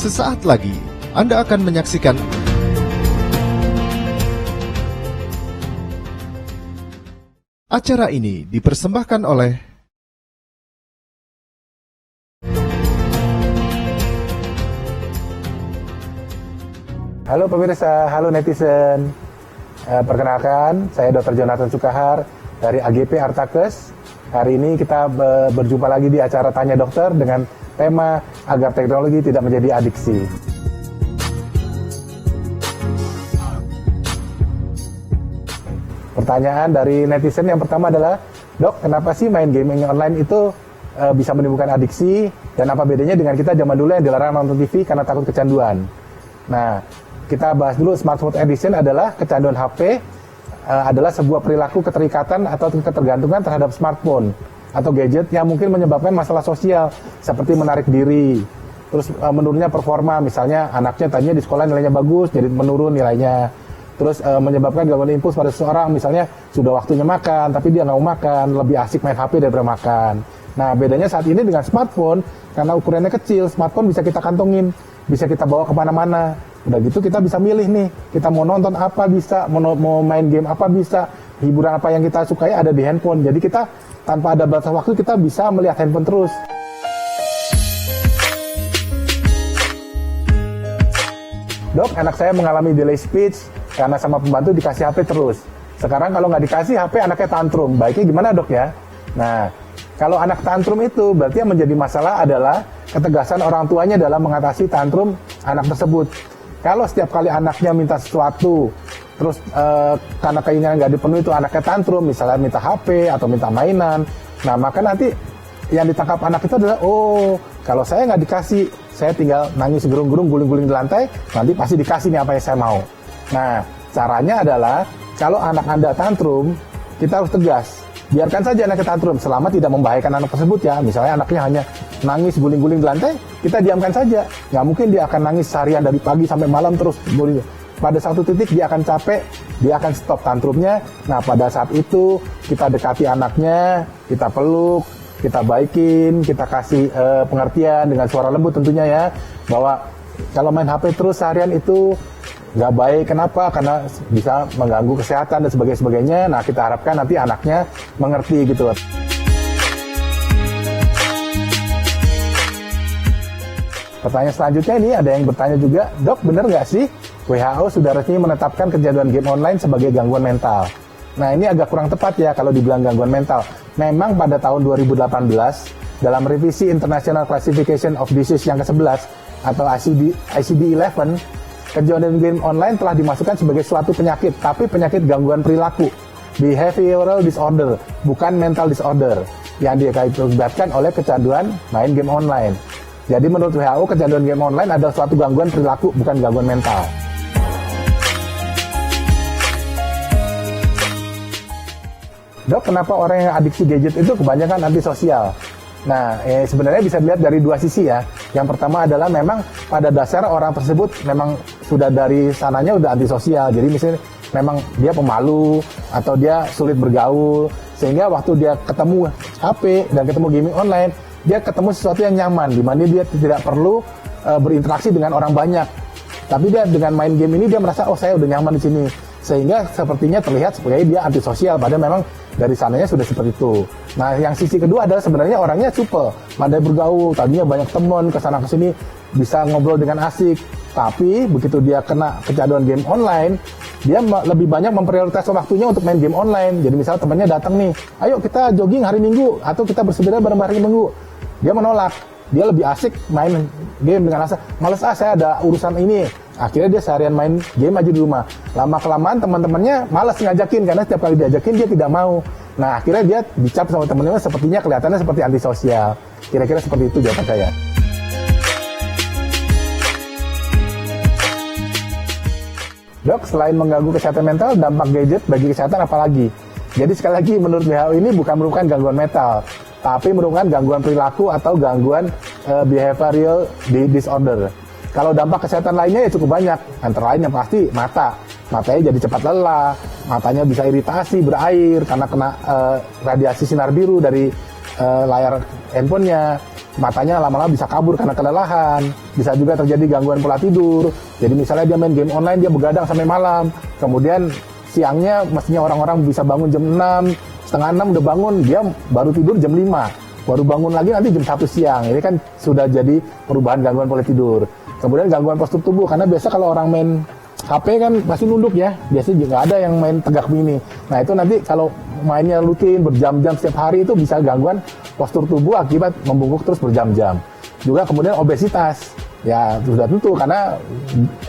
Sesaat lagi Anda akan menyaksikan acara ini dipersembahkan oleh Halo pemirsa, halo netizen. Perkenalkan, saya Dr. Jonathan Sukahar dari AGP Artakes. Hari ini kita berjumpa lagi di acara Tanya Dokter dengan tema agar teknologi tidak menjadi adiksi. Pertanyaan dari netizen yang pertama adalah, Dok, kenapa sih main gaming online itu bisa menimbulkan adiksi, dan apa bedanya dengan kita zaman dulu yang dilarang nonton TV karena takut kecanduan? Nah, kita bahas dulu. Smartphone addiction adalah kecanduan HP, adalah sebuah perilaku keterikatan atau ketergantungan terhadap smartphone atau gadget yang mungkin menyebabkan masalah sosial seperti menarik diri, terus menurunnya performa, misalnya anaknya tadinya di sekolah nilainya bagus jadi menurun nilainya, terus menyebabkan gangguan impuls pada seseorang, misalnya sudah waktunya makan tapi dia nggak mau makan, lebih asik main HP daripada makan. Nah, bedanya saat ini dengan smartphone, karena ukurannya kecil, smartphone bisa kita kantongin, bisa kita bawa kemana-mana. Udah gitu kita bisa milih nih, kita mau nonton apa bisa, mau main game apa bisa, hiburan apa yang kita sukai ada di handphone. Jadi kita tanpa ada batas waktu kita bisa melihat handphone terus. Dok, anak saya mengalami delay speech karena sama pembantu dikasih HP terus. Sekarang kalau nggak dikasih HP anaknya tantrum, baiknya gimana dok ya? Nah, kalau anak tantrum itu berarti yang menjadi masalah adalah ketegasan orang tuanya dalam mengatasi tantrum anak tersebut. Kalau setiap kali anaknya minta sesuatu, terus karena keinginan nggak dipenuhi itu anaknya tantrum, misalnya minta HP atau minta mainan, nah maka nanti yang ditangkap anak itu adalah, oh kalau saya nggak dikasih, saya tinggal nangis gerung-gerung, guling-guling di lantai, nanti pasti dikasih nih apa yang saya mau. Nah, caranya adalah kalau anak Anda tantrum, kita harus tegas. Biarkan saja anaknya tantrum selama tidak membahayakan anak tersebut ya. Misalnya anaknya hanya nangis guling-guling di lantai, kita diamkan saja. Nggak mungkin dia akan nangis seharian dari pagi sampai malam terus guling. Pada satu titik dia akan capek, dia akan stop tantrumnya. Nah, pada saat itu kita dekati anaknya, kita peluk, kita baikin, kita kasih pengertian dengan suara lembut tentunya ya, bahwa kalau main HP terus seharian itu nggak baik. Kenapa? Karena bisa mengganggu kesehatan dan sebagainya. Nah, kita harapkan nanti anaknya mengerti gitu. Pertanyaan selanjutnya ini ada yang bertanya juga, Dok, benar nggak sih WHO sudah resmi menetapkan kecanduan game online sebagai gangguan mental? Nah, ini agak kurang tepat ya kalau dibilang gangguan mental. Memang pada tahun 2018 dalam revisi International Classification of Disease yang ke-11 atau ICD-11, kecanduan game online telah dimasukkan sebagai suatu penyakit, tapi penyakit gangguan perilaku, behavioral disorder, bukan mental disorder, yang diakibatkan oleh kecanduan main game online. Jadi menurut WHO, kecanduan game online adalah suatu gangguan perilaku, bukan gangguan mental. Dok, kenapa orang yang adiksi gadget itu kebanyakan antisosial? Nah, sebenarnya bisa dilihat dari dua sisi ya. Yang pertama adalah memang pada dasar orang tersebut memang sudah dari sananya udah antisosial. Jadi misalnya memang dia pemalu atau dia sulit bergaul, sehingga waktu dia ketemu HP dan ketemu gaming online, dia ketemu sesuatu yang nyaman, di mana dia tidak perlu berinteraksi dengan orang banyak. Tapi dia dengan main game ini dia merasa, oh saya udah nyaman di sini. Sehingga sepertinya terlihat sebagai dia antisosial, padahal memang dari sananya sudah seperti itu. Nah, yang sisi kedua adalah sebenarnya orangnya supel, pandai bergaul, tadinya banyak teman, kesana kesini, bisa ngobrol dengan asik. Tapi begitu dia kena kecanduan game online, dia lebih banyak memprioritaskan waktunya untuk main game online. Jadi misalnya temannya datang nih, ayo kita jogging hari Minggu, atau kita bersepeda bareng hari Minggu. Dia menolak, dia lebih asik main game dengan alasan, males saya ada urusan ini. Akhirnya dia seharian main game aja di rumah. Lama-kelamaan teman-temannya malas ngajakin, karena setiap kali diajakin dia tidak mau. Nah, akhirnya dia dicap sama teman-teman, sepertinya kelihatannya seperti antisosial. Kira-kira seperti itu jawaban saya. Dok, selain mengganggu kesehatan mental, dampak gadget bagi kesehatan apa lagi? Jadi sekali lagi, menurut WHO ini bukan merupakan gangguan mental, tapi merupakan gangguan perilaku atau gangguan behavioral disorder. Kalau dampak kesehatan lainnya ya cukup banyak, antara lain yang pasti mata. Matanya jadi cepat lelah, matanya bisa iritasi, berair karena kena radiasi sinar biru dari layar handphonenya. matanya lama-lama bisa kabur karena kelelahan, bisa juga terjadi gangguan pola tidur. Jadi misalnya dia main game online, dia begadang sampai malam, kemudian siangnya mestinya orang-orang bisa bangun jam 6, setengah 6 udah bangun, dia baru tidur jam 5, baru bangun lagi nanti jam 1 siang. Ini kan sudah jadi perubahan gangguan pola tidur. Kemudian gangguan postur tubuh, karena biasa kalau orang main HP kan pasti nunduk ya, biasanya juga ada yang main tegak begini. Nah itu nanti kalau mainnya rutin berjam-jam setiap hari itu bisa gangguan postur tubuh akibat membungkuk terus berjam-jam. Juga kemudian obesitas, ya sudah tentu karena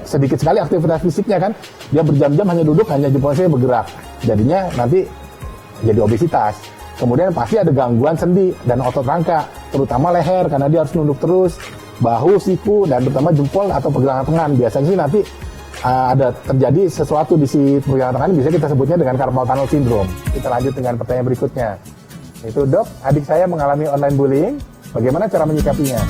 sedikit sekali aktivitas fisiknya kan, dia berjam-jam hanya duduk, hanya jempolnya bergerak, jadinya nanti jadi obesitas. Kemudian pasti ada gangguan sendi dan otot rangka, terutama leher karena dia harus nunduk terus, bahu, siku, dan terutama jempol atau pergelangan tangan. Biasanya sih nanti ada terjadi sesuatu di si pergelangan tangan, bisa kita sebutnya dengan carpal tunnel syndrome. Kita lanjut dengan pertanyaan berikutnya. Itu, Dok, adik saya mengalami online bullying, bagaimana cara menyikapinya?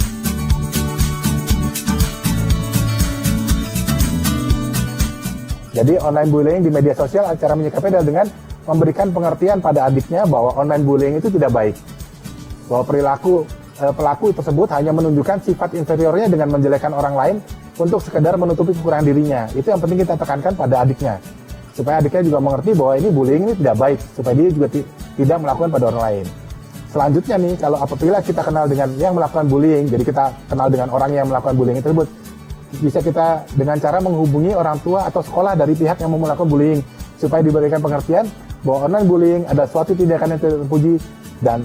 Jadi online bullying di media sosial, cara menyikapinya adalah dengan memberikan pengertian pada adiknya bahwa online bullying itu tidak baik. Bahwa pelaku tersebut hanya menunjukkan sifat inferiornya dengan menjelekkan orang lain untuk sekedar menutupi kekurangan dirinya. Itu yang penting kita tekankan pada adiknya. Supaya adiknya juga mengerti bahwa ini bullying ini tidak baik. Supaya dia juga tidak melakukan pada orang lain. Selanjutnya nih, kalau apabila kita kenal dengan yang melakukan bullying, jadi kita kenal dengan orang yang melakukan bullying tersebut, bisa kita dengan cara menghubungi orang tua atau sekolah dari pihak yang mau melakukan bullying. Supaya diberikan pengertian bahwa online bullying ada suatu tindakan yang tidak terpuji dan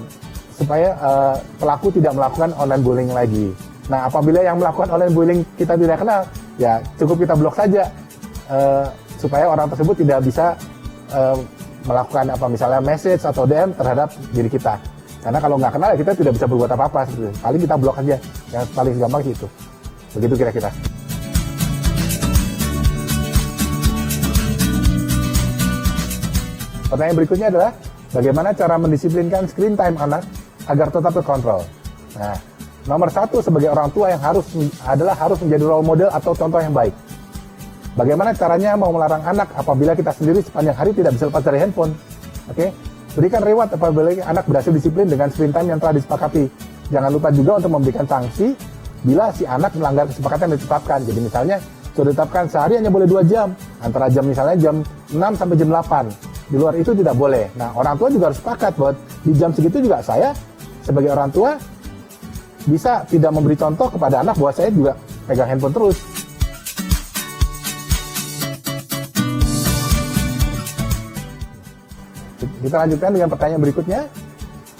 supaya pelaku tidak melakukan online bullying lagi. Nah, apabila yang melakukan online bullying kita tidak kenal, ya cukup kita blok saja supaya orang tersebut tidak bisa melakukan misalnya message atau DM terhadap diri kita. Karena kalau nggak kenal ya kita tidak bisa berbuat apa-apa. Paling kita blok aja. Yang paling gampang sih itu. Begitu kira-kira. Pertanyaan berikutnya adalah bagaimana cara mendisiplinkan screen time anak agar tetap terkontrol. Nah, nomor satu sebagai orang tua yang harus menjadi role model atau contoh yang baik. Bagaimana caranya mau melarang anak apabila kita sendiri sepanjang hari tidak bisa lepas dari handphone? Oke, berikan reward apabila anak berhasil disiplin dengan screen time yang telah disepakati. Jangan lupa juga untuk memberikan sanksi bila si anak melanggar kesepakatan yang ditetapkan. Jadi misalnya sudah ditetapkan sehari hanya boleh 2 jam, antara misalnya jam 6 sampai jam 8. Di luar itu tidak boleh. Nah, orang tua juga harus sepakat bahwa di jam segitu juga saya sebagai orang tua bisa tidak memberi contoh kepada anak bahwa saya juga pegang handphone terus. Kita lanjutkan dengan pertanyaan berikutnya.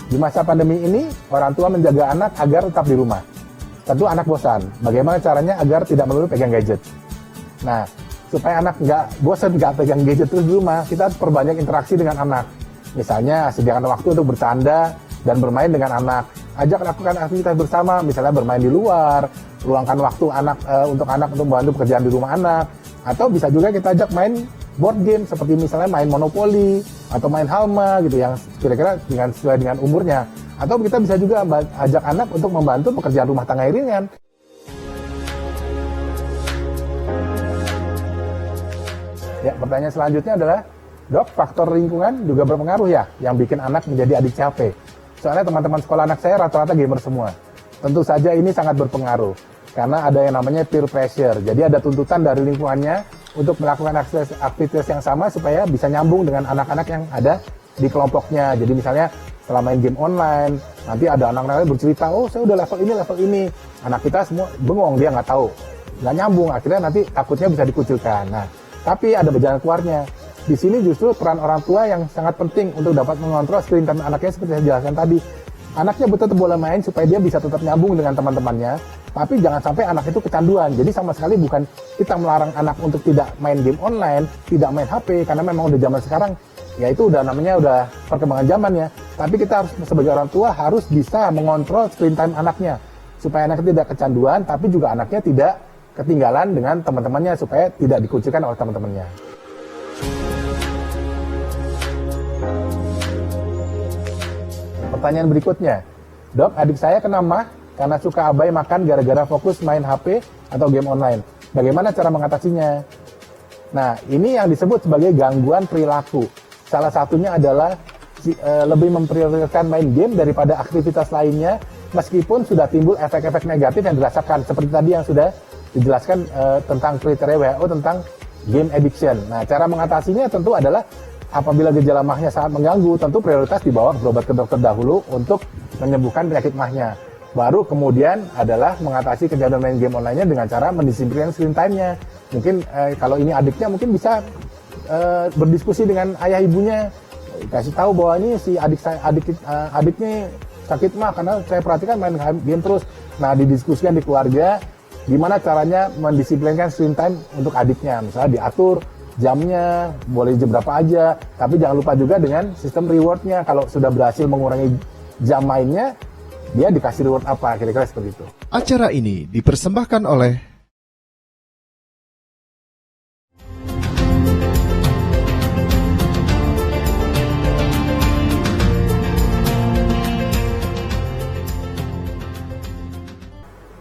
Di masa pandemi ini, orang tua menjaga anak agar tetap di rumah. Tentu anak bosan. Bagaimana caranya agar tidak melulu pegang gadget? Nah, supaya anak nggak bosan, nggak pegang gadget terus di rumah, kita harus perbanyak interaksi dengan anak. Misalnya, sediakan waktu untuk bercanda dan bermain dengan anak. Ajak lakukan aktivitas bersama, misalnya bermain di luar, luangkan waktu untuk membantu pekerjaan di rumah anak. Atau bisa juga kita ajak main board game, seperti misalnya main Monopoly, atau main Halma, gitu, yang kira-kira sesuai dengan umurnya. Atau kita bisa juga ajak anak untuk membantu pekerjaan rumah tangga yang ringan. Ya, pertanyaan selanjutnya adalah, Dok, faktor lingkungan juga berpengaruh ya, yang bikin anak menjadi adik HP. Soalnya teman-teman sekolah anak saya rata-rata gamer semua. Tentu saja ini sangat berpengaruh, karena ada yang namanya peer pressure. Jadi ada tuntutan dari lingkungannya untuk melakukan aktivitas yang sama supaya bisa nyambung dengan anak-anak yang ada di kelompoknya. Jadi misalnya setelah main game online, nanti ada anak-anak lain bercerita, oh saya udah level ini. Anak kita semua bengong, dia nggak tahu. Nggak nyambung, akhirnya nanti takutnya bisa dikucilkan. Nah, tapi ada jalan keluarnya. Di sini justru peran orang tua yang sangat penting untuk dapat mengontrol screen time anaknya seperti saya jelaskan tadi. Anaknya tetap boleh main supaya dia bisa tetap nyambung dengan teman-temannya, tapi jangan sampai anak itu kecanduan. Jadi sama sekali bukan kita melarang anak untuk tidak main game online, tidak main HP, karena memang udah zaman sekarang, ya itu udah perkembangan zaman ya. Tapi kita harus sebagai orang tua harus bisa mengontrol screen time anaknya, supaya anaknya tidak kecanduan, tapi juga anaknya tidak ketinggalan dengan teman-temannya, supaya tidak dikucilkan oleh teman-temannya. Pertanyaan berikutnya, Dok, adik saya kena MAH karena suka abai makan gara-gara fokus main HP atau game online. Bagaimana cara mengatasinya? Nah, ini yang disebut sebagai gangguan perilaku. Salah satunya adalah lebih memprioritaskan main game daripada aktivitas lainnya meskipun sudah timbul efek-efek negatif yang dirasakan seperti tadi yang sudah dijelaskan tentang kriteria WHO tentang game addiction. Nah, cara mengatasinya tentu adalah apabila gejala mahnya sangat mengganggu, tentu prioritas dibawa berobat ke dokter dahulu untuk menyembuhkan penyakit mahnya. Baru kemudian adalah mengatasi kecanduan main game online-nya dengan cara mendisiplinkan screen time-nya. Mungkin kalau ini adiknya mungkin bisa berdiskusi dengan ayah ibunya, kasih tahu bahwa ini si adiknya sakit mah karena saya perhatikan main game terus. Nah, didiskusikan di keluarga gimana caranya mendisiplinkan screen time untuk adiknya. Misalnya diatur jamnya, boleh jam berapa aja, tapi jangan lupa juga dengan sistem rewardnya. Kalau sudah berhasil mengurangi jam mainnya, dia dikasih reward apa, kira-kira seperti itu. Acara ini dipersembahkan oleh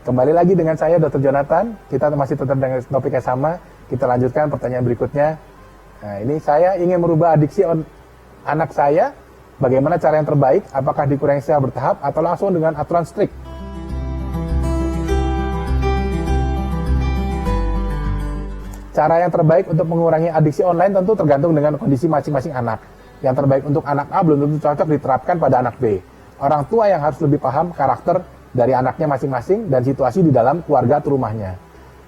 Kembali lagi dengan saya, Dr. Jonathan. Kita masih tetap dengan topik yang sama. Kita lanjutkan pertanyaan berikutnya. Nah, ini saya ingin merubah adiksi anak saya. Bagaimana cara yang terbaik? Apakah dikurangi secara bertahap atau langsung dengan aturan strict? Cara yang terbaik untuk mengurangi adiksi online tentu tergantung dengan kondisi masing-masing anak. Yang terbaik untuk anak A belum tentu cocok diterapkan pada anak B. Orang tua yang harus lebih paham karakter dari anaknya masing-masing dan situasi di dalam keluarga atau rumahnya.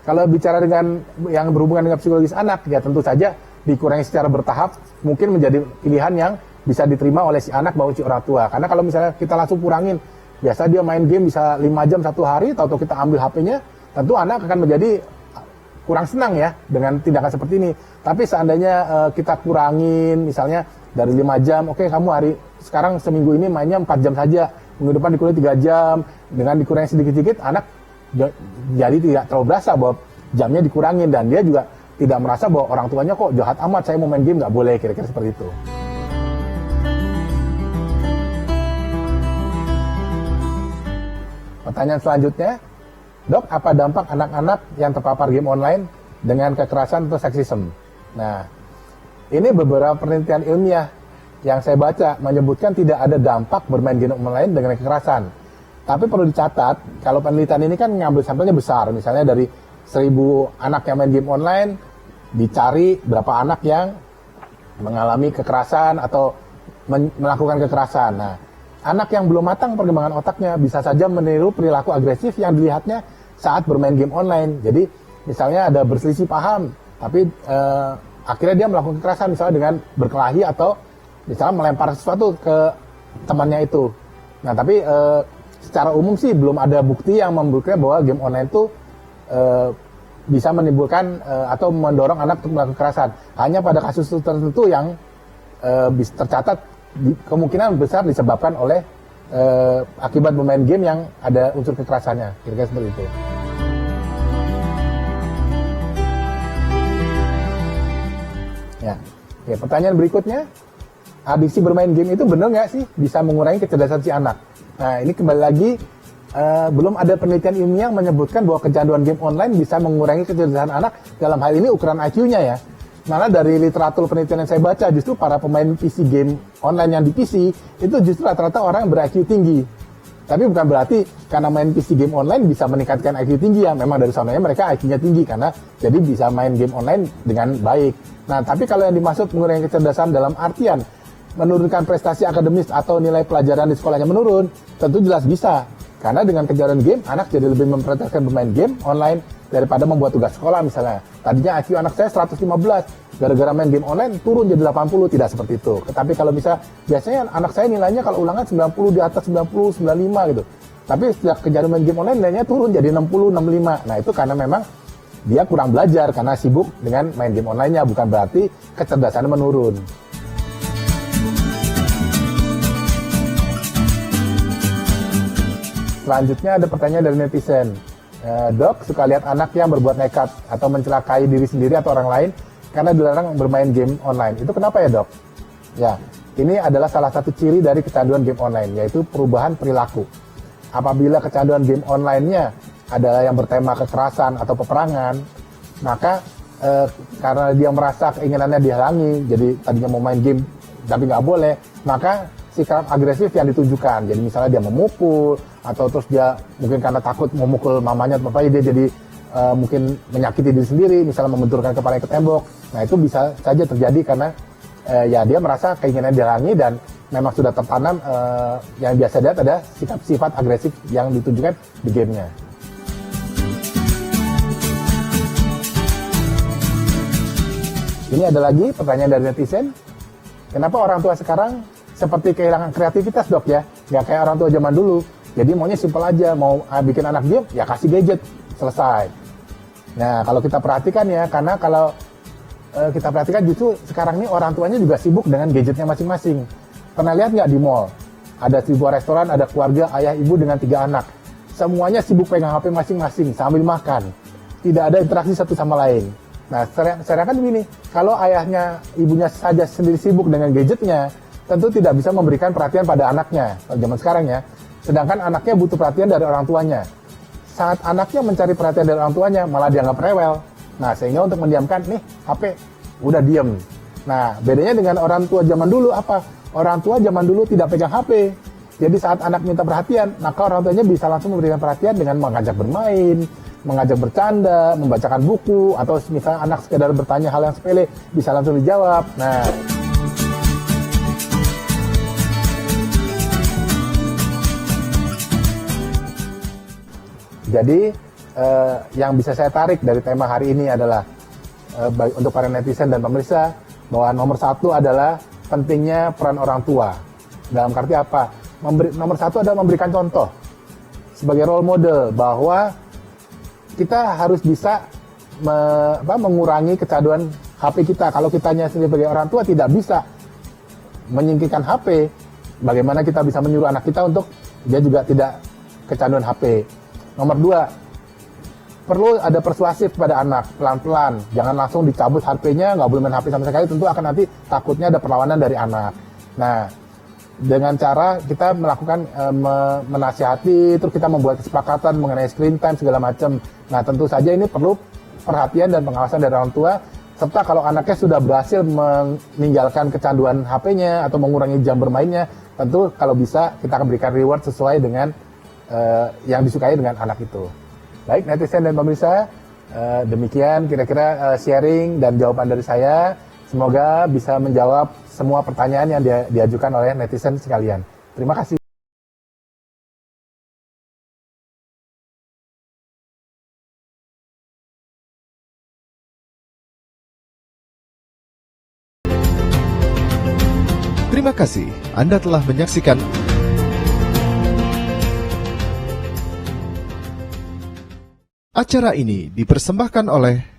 Kalau bicara dengan yang berhubungan dengan psikologis anak, ya tentu saja dikurangi secara bertahap mungkin menjadi pilihan yang bisa diterima oleh si anak maupun si orang tua. Karena kalau misalnya kita langsung kurangin, biasa dia main game bisa 5 jam satu hari, atau kita ambil HP-nya, tentu anak akan menjadi kurang senang ya dengan tindakan seperti ini. Tapi seandainya kita kurangin misalnya dari 5 jam, oke kamu sekarang seminggu ini mainnya 4 jam saja, minggu depan dikurangi 3 jam, dengan dikurangi sedikit-sedikit, anak jadi tidak terlalu berasa bahwa jamnya dikurangin, dan dia juga tidak merasa bahwa orang tuanya kok jahat amat, saya mau main game, nggak boleh, kira-kira seperti itu. Pertanyaan selanjutnya, Dok, apa dampak anak-anak yang terpapar game online dengan kekerasan atau seksisme? Nah, ini beberapa penelitian ilmiah yang saya baca menyebutkan tidak ada dampak bermain game online dengan kekerasan. Tapi perlu dicatat, kalau penelitian ini kan ngambil sampelnya besar, misalnya dari 1.000 anak yang main game online, dicari berapa anak yang mengalami kekerasan atau melakukan kekerasan. Nah, anak yang belum matang perkembangan otaknya bisa saja meniru perilaku agresif yang dilihatnya saat bermain game online. Jadi, misalnya ada berselisih paham, tapi akhirnya dia melakukan kekerasan, misalnya dengan berkelahi atau misalnya melempar sesuatu ke temannya itu. Nah, tapi secara umum sih belum ada bukti yang membuktikan bahwa game online itu bisa menimbulkan atau mendorong anak untuk melakukan kekerasan. Hanya pada kasus tertentu yang tercatat kemungkinan besar disebabkan oleh akibat bermain game yang ada unsur kekerasannya. Kira-kira seperti itu. Ya, pertanyaan berikutnya. Adiksi bermain game itu benar nggak sih bisa mengurangi kecerdasan si anak? Nah, ini kembali lagi belum ada penelitian ilmiah yang menyebutkan bahwa kecanduan game online bisa mengurangi kecerdasan anak, dalam hal ini ukuran IQ-nya ya. Malah dari literatur penelitian yang saya baca, justru para pemain PC game online yang di PC itu justru rata-rata orang yang ber-IQ tinggi. Tapi bukan berarti karena main PC game online bisa meningkatkan IQ tinggi ya. Memang dari sananya mereka IQ-nya tinggi karena jadi bisa main game online dengan baik. Nah, tapi kalau yang dimaksud mengurangi kecerdasan dalam artian menurunkan prestasi akademis atau nilai pelajaran di sekolahnya menurun, tentu jelas bisa. Karena dengan kecanduan game, anak jadi lebih memprioritaskan bermain game online daripada membuat tugas sekolah misalnya. Tadinya IQ anak saya 115, gara-gara main game online turun jadi 80, tidak seperti itu. Tapi kalau biasanya anak saya nilainya kalau ulangan 90, di atas 90, 95 gitu. Tapi sejak kecanduan main game online, nilainya turun jadi 60, 65. Nah, itu karena memang dia kurang belajar karena sibuk dengan main game online-nya, bukan berarti kecerdasannya menurun. Selanjutnya ada pertanyaan dari netizen. Dok, suka lihat anak yang berbuat nekat atau mencelakai diri sendiri atau orang lain karena dilarang bermain game online. Itu kenapa ya, Dok? Ya, ini adalah salah satu ciri dari kecanduan game online, yaitu perubahan perilaku. Apabila kecanduan game online-nya adalah yang bertema kekerasan atau peperangan, maka karena dia merasa keinginannya dihalangi, jadi tadinya mau main game tapi nggak boleh, maka sikap agresif yang ditunjukkan. Jadi misalnya dia memukul, atau terus dia mungkin karena takut memukul mamanya atau papanya, dia jadi mungkin menyakiti diri sendiri, misalnya membenturkan kepalanya ke tembok. Nah itu bisa saja terjadi karena ya dia merasa keinginan dihalangi dan memang sudah tertanam yang biasa dilihat ada sifat agresif yang ditunjukkan di gamenya. Ini ada lagi pertanyaan dari netizen, kenapa orang tua sekarang seperti kehilangan kreativitas dok ya, nggak kayak orang tua zaman dulu. Jadi maunya simpel aja, mau bikin anak diem, ya kasih gadget, selesai. Nah kalau kita perhatikan ya, karena kalau kita perhatikan justru sekarang ini orang tuanya juga sibuk dengan gadgetnya masing-masing. Pernah lihat nggak di mall? Ada sebuah restoran, ada keluarga, ayah ibu dengan 3 anak. Semuanya sibuk pegang HP masing-masing sambil makan. Tidak ada interaksi satu sama lain. Nah, sedangkan begini, kalau ayahnya, ibunya saja sendiri sibuk dengan gadgetnya, tentu tidak bisa memberikan perhatian pada anaknya, zaman sekarang ya. Sedangkan anaknya butuh perhatian dari orang tuanya. Saat anaknya mencari perhatian dari orang tuanya, malah dianggap rewel. Nah, sehingga untuk mendiamkan, nih HP, udah diem. Nah, bedanya dengan orang tua zaman dulu apa? Orang tua zaman dulu tidak pegang HP. Jadi saat anak minta perhatian, maka orang tuanya bisa langsung memberikan perhatian dengan mengajak bermain, mengajak bercanda, membacakan buku, atau misalnya anak sekedar bertanya hal yang sepele, bisa langsung dijawab. Nah, jadi yang bisa saya tarik dari tema hari ini adalah untuk para netizen dan pemirsa, bahwa nomor 1 adalah pentingnya peran orang tua. Dalam arti apa? Nomor 1 adalah memberikan contoh sebagai role model bahwa kita harus bisa mengurangi kecanduan HP kita. Kalau kitanya sendiri sebagai orang tua tidak bisa menyingkirkan HP, bagaimana kita bisa menyuruh anak kita untuk dia juga tidak kecanduan HP. Nomor 2, perlu ada persuasif pada anak, pelan-pelan. Jangan langsung dicabut HP-nya, nggak boleh main HP sama sekali. Tentu akan nanti takutnya ada perlawanan dari anak. Nah, dengan cara kita melakukan menasihati, terus kita membuat kesepakatan mengenai screen time segala macam. Nah, tentu saja ini perlu perhatian dan pengawasan dari orang tua. Serta kalau anaknya sudah berhasil meninggalkan kecanduan HP-nya atau mengurangi jam bermainnya, tentu kalau bisa kita akan berikan reward sesuai dengan yang disukai dengan anak itu. Baik netizen dan pemirsa, demikian kira-kira sharing dan jawaban dari saya. Semoga bisa menjawab semua pertanyaan yang diajukan oleh netizen sekalian. Terima kasih. Terima kasih Anda telah menyaksikan acara ini dipersembahkan oleh